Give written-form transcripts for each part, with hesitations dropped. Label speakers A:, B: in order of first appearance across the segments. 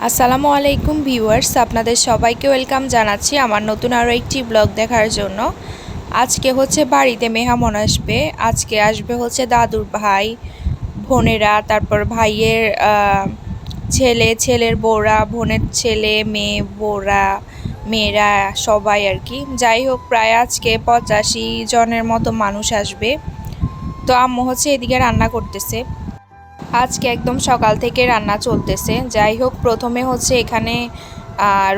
A: আসসালামু আলাইকুম ভিউয়ার্স, আপনাদের সবাইকে ওয়েলকাম জানাচ্ছি আমার নতুন আরও একটি ব্লগ দেখার জন্য। আজকে হচ্ছে বাড়িতে মেহমান আসবে। আজকে আসবে হচ্ছে দাদুর ভাই বোনেরা, তারপর ভাইয়ের ছেলে, ছেলের বউরা, বোনের ছেলে মেয়ে, বউরা, মেয়েরা সবাই আর কি। যাই হোক, প্রায় আজকে 85 জনের মতো মানুষ আসবে। তো আম্মু হচ্ছে এদিকে রান্না করতেছে। আজকে একদম সকাল থেকে রান্না চলতেছে। যাই হোক, প্রথমে হচ্ছে এখানে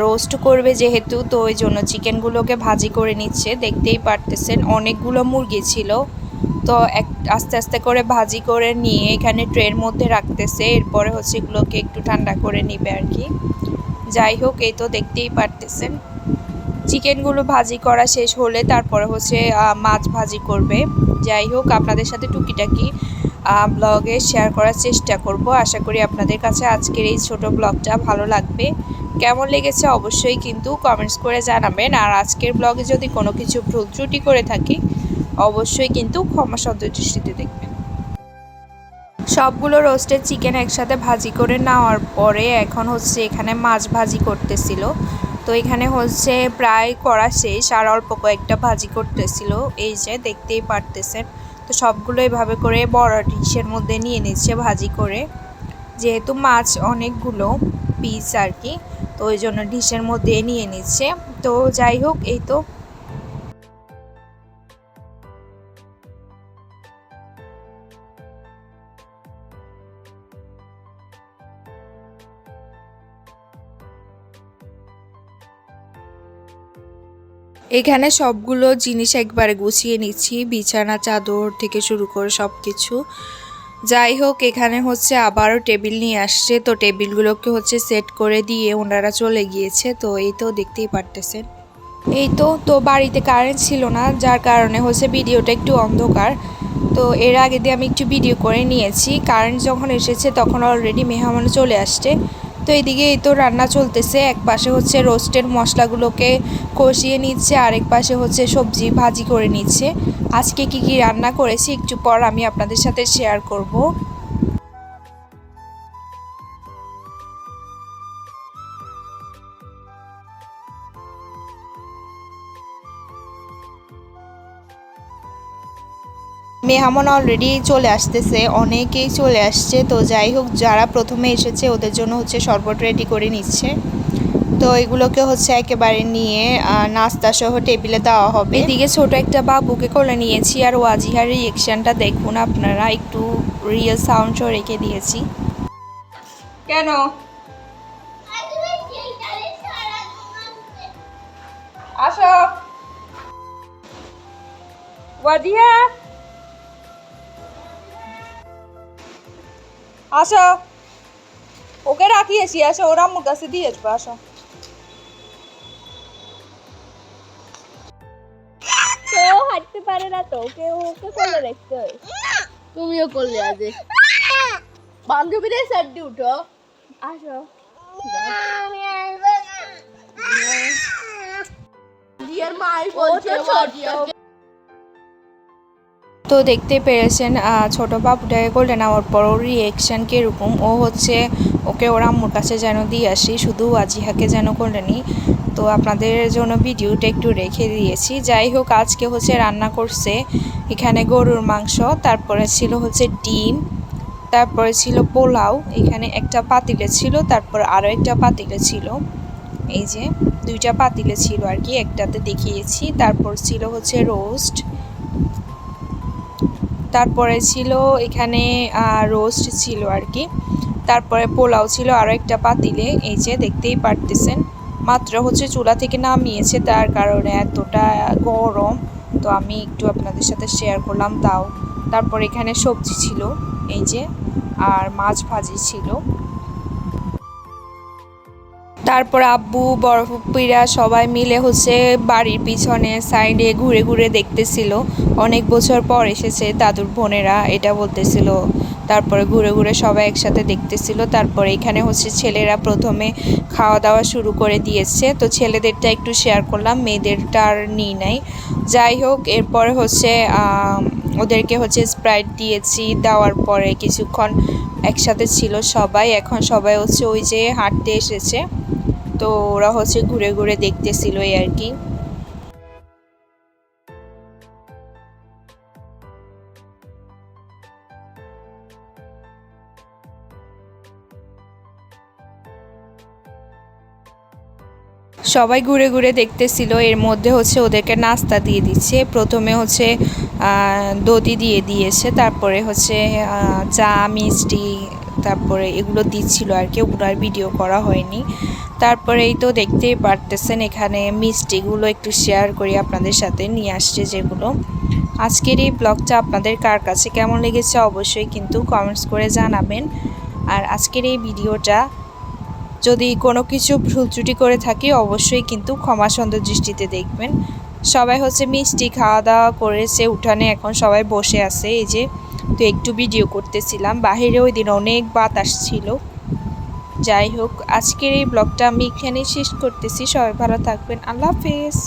A: রোস্ট করবে যেহেতু, তো ওই জন্য চিকেনগুলোকে ভাজি করে নিচ্ছে। দেখতেই পারতেছেন অনেকগুলো মুরগি ছিল, তো আস্তে আস্তে করে ভাজি করে নিয়ে এখানে ট্রের মধ্যে রাখতেছে। এরপরে হচ্ছে এগুলোকে একটু ঠান্ডা করে নিবে আর কি। যাই হোক, এই তো দেখতেই পারতেছেন চিকেনগুলো ভাজি করা শেষ হলে তারপরে হচ্ছে মাছ ভাজি করবে। যাই হোক, আপনাদের সাথে টুকিটাকি ব্লগে শেয়ার করার চেষ্টা করব। আশা করি আপনাদের কাছে আজকের এই ছোট ব্লগটা ভালো লাগবে। কেমন লেগেছে অবশ্যই কিন্তু কমেন্টস করে জানাবেন। আর আজকের ব্লগে যদি কোনো কিছু ভুল ত্রুটি করে থাকি অবশ্যই কিন্তু ক্ষমাসুন্দর দৃষ্টিতে দেখবেন। সবগুলো রোস্টেড চিকেন একসাথে ভাজি করে নেওয়ার পরে এখন হচ্ছে এখানে মাছ ভাজি করতেছিল। তো এখানে হচ্ছে প্রায় করা শেষ, আর অল্প কয়েকটা ভাজি করতেছিল। এই যে দেখতেই পারতেছেন। তো সবগুলো এভাবে করে বড় ডিশের মধ্যে নিয়ে নিচ্ছে ভাজি করে, যেহেতু মাছ অনেকগুলো পিস আর কি, তো ওই জন্য ডিশের মধ্যে নিয়ে নিচ্ছে। তো যাই হোক, এই তো এখানে সবগুলো জিনিস একবারে গুছিয়ে নিচ্ছি, বিছানা চাদর থেকে শুরু করে সব কিছু। যাই হোক, এখানে হচ্ছে আবারও টেবিল নিয়ে আসছে, তো টেবিলগুলোকে হচ্ছে সেট করে দিয়ে ওনারা চলে গিয়েছে। তো এই তো দেখতেই পারতেছেন। এই তো বাড়িতে কারেন্ট ছিল না, যার কারণে হচ্ছে ভিডিওটা একটু অন্ধকার। তো এর আগে দিয়ে আমি একটু ভিডিও করে নিয়েছি। কারেন্ট যখন এসেছে তখন অলরেডি মেহমান চলে আসছে। তো এইদিকে এই তো রান্না চলতেছে। এক পাশে হচ্ছে রোস্টের মশলাগুলোকে কষিয়ে নিচ্ছে, আরেক পাশে হচ্ছে সবজি ভাজি করে নিচ্ছে। আজকে কি কি রান্না করেছি একটু পর আমি আপনাদের সাথে শেয়ার করব। মেহমান অলরেডি চলে আসতেছে, অনেকেই চলে আসছে। তো যাই হোক, যারা প্রথমে এসেছে ওদের জন্য হচ্ছে শরবত রেডি করে নিচ্ছে। তো এগুলোকে হচ্ছে একেবারে নিয়ে নাস্তা সহ টেবিলে দেওয়া হবে। এদিকে ছোট একটা বাবুকে কোলে নিয়েছি, আর ওয়াজিহার রিয়েকশনটা দেখুন আপনারা, একটু রিয়েল সাউন্ড সহ রেখে দিয়েছি। কেন আসো ওয়াজিহা, আসো, ওকে রাখিয়েছি, আসো ওর আম্মুর কাছে দিয়ে আসবো, আসো।
B: কেউ হাঁটতে পারে না, তো ওকে কোলে রাখতে হয়। তুমিও করলে আজ বান্ধবীদের সাইড দিয়ে উঠো, আসো। দিয়ার মাই বলছে
A: তো দেখতে পেরেছেন ছোট বাবুটাকে কোলে নেওয়ার পর ওর রিয়েকশান কীরকম। ও হচ্ছে ওকে ওর আম্মুর কাছে যেন দিয়ে আসি, শুধু ওয়াজিহাকে যেন কোলে নিই। তো আপনাদের জন্য ভিডিওটা একটু রেখে দিয়েছি। যাই হোক, আজকে হচ্ছে রান্না করছে এখানে গরুর মাংস, তারপরে ছিল হচ্ছে ডিম, তারপরে ছিল পোলাও, এখানে একটা পাতিলে ছিল, তারপর আরও একটা পাতিলে ছিল। এই যে দুইটা পাতিলে ছিল আর কি, একটাতে দেখিয়েছি। তারপর ছিল হচ্ছে রোস্ট, তারপরে ছিল এখানে রোস্ট ছিল আর কি, তারপরে পোলাও ছিল আরও একটা পাতিলে। এই যে দেখতেই পারতেছেন, মাত্র হচ্ছে চুলা থেকে নামিয়েছে, তার কারণে এতটা গরম। তো আমি একটু আপনাদের সাথে শেয়ার করলাম তাও। তারপর এখানে সবজি ছিল এই যে, আর মাছ ভাজি ছিল। তারপর আব্বু বড় ফুপ্পিরা সবাই মিলে হচ্ছে বাড়ির পিছনে সাইডে ঘুরে ঘুরে দেখতেছিল। অনেক বছর পর এসেছে দাদুর বোনেরা, এটা বলতেছিল। তারপরে ঘুরে ঘুরে সবাই একসাথে দেখতেছিল। তারপরে এখানে হচ্ছে ছেলেরা প্রথমে খাওয়া দাওয়া শুরু করে দিয়েছে। তো ছেলেদেরটা একটু শেয়ার করলাম, মেয়েদেরটা আর নিই নাই। যাই হোক, এরপরে হচ্ছে ওদেরকে হচ্ছে স্প্রাইট দিয়েছি, দেওয়ার পরে কিছুক্ষণ একসাথে ছিল সবাই। এখন সবাই হচ্ছে ওই যে হাঁটতে এসেছে, তো ওরা হচ্ছে ঘুরে ঘুরে দেখতেছিল এই আর কি। সবাই ঘুরে ঘুরে দেখতেছিল, এর মধ্যে হচ্ছে ওদেরকে নাস্তা দিয়ে দিচ্ছে। প্রথমে হচ্ছে দধি দিয়ে দিয়েছে, তারপরে হচ্ছে চা মিষ্টি, তারপরে এগুলো দিচ্ছিল আর কি, ওগুলো আর ভিডিও করা হয়নি। তারপরে এই তো দেখতেই পারতেছেন এখানে মিষ্টিগুলো একটু শেয়ার করি আপনাদের সাথে, নিয়ে আসছে যেগুলো। আজকের এই ব্লগটা আপনাদের কার কাছে কেমন লেগেছে অবশ্যই কিন্তু কমেন্টস করে জানাবেন। আর আজকের এই ভিডিওটা যদি কোনো কিছু ভুল ত্রুটি করে থাকি অবশ্যই কিন্তু ক্ষমা সুন্দর দৃষ্টিতে দেখবেন। সবাই হচ্ছে মিষ্টি খাওয়া দাওয়া করেছে উঠানে, এখন সবাই বসে আছে এই যে। তো একটু ভিডিও করতেছিলাম, বাহিরে ওই দিন অনেক বাতাস ছিল। যাই হোক, আজকের এই ব্লগটা আমি এখানেই শেষ করতেছি। সবাই ভালো থাকবেন, আল্লাহ হাফেজ।